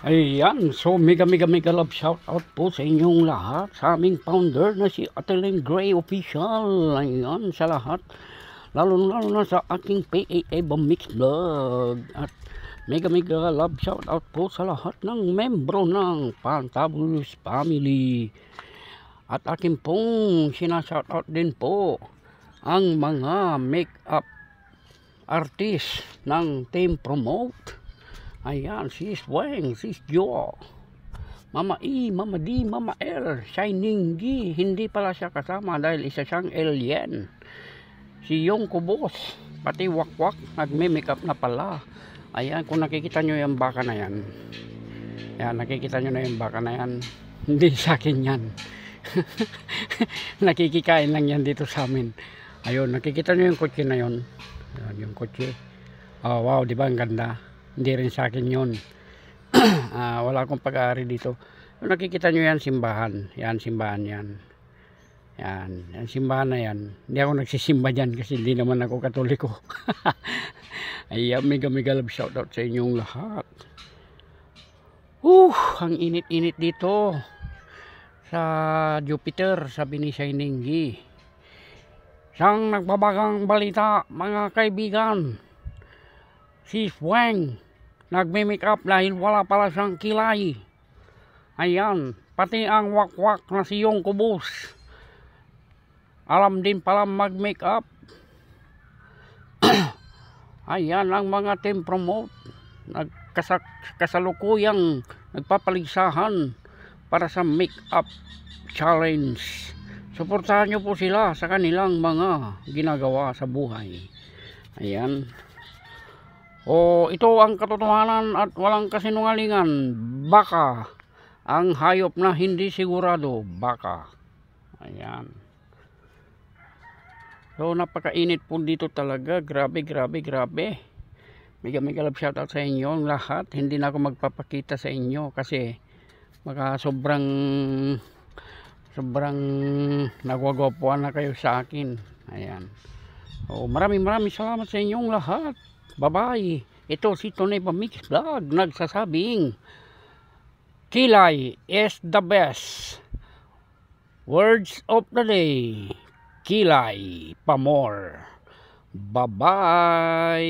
Ayan, so mega love shout out po sa inyong lahat, sa aming founder na si Ateling Gray Official. Ayan, sa lahat, lalo na sa aking PAA Mix Vlog. At mega love shout out po sa lahat ng membro ng Fantabulous Family. At akin pong sinashout out din po ang mga make-up artist ng Team Promote. Ayan, sis Weng, sis Jo, Mama E, Mama D, Mama L, Shining G. Hindi pala siya kasama dahil isa siyang alien. Si Yung Kubos, pati Wakwak, nagme-makeup na pala. Ayan, kung nakikita nyo yung baka na yan. Ayan, nakikita nyo na yung baka na yan. Hindi sa akin yan. Nakikikain lang yan dito sa amin. Ayun, nakikita nyo yung kotse na yun. Ayan, yung kotse. Oh, wow, di ba ang ganda? Hindi rin sa akin yun. Wala akong pag-aari dito. Nakikita nyo yan, simbahan. Yan, simbahan yan. Yan, yan simbahan na yan. Hindi ako nagsisimba dyan kasi hindi naman ako katoliko. Ayan, mega love shoutout sa inyong lahat. Ang init-init dito sa Jupiter, sabi ni Shining G. Siyang nagbabagang balita, mga kaibigan. Si Weng nagme-makeup dahil wala pala siyang kilay. Ayan, pati ang Wakwak na si Yung Kubos alam din pala mag-makeup. Ayan ang mga Team Promote kasalukuyang nagpapalisahan para sa makeup challenge. Suportahan nyo po sila sa kanilang mga ginagawa sa buhay. Ayan. Ito ang katotohanan at walang kasinungalingan. Baka ang hayop na hindi sigurado, baka. Ayan. So napakainit po dito talaga. Grabe. Mega love shoutout sa inyo lahat. Hindi na ako magpapakita sa inyo kasi baka sobrang nagwagwapuan na kayo sa akin. Ayan. Maraming salamat sa inyong lahat. Bye-bye. Ito si Tonay Mix Vlog nagsasabing kilay is the best. Words of the day. Kilay pa more. Bye-bye.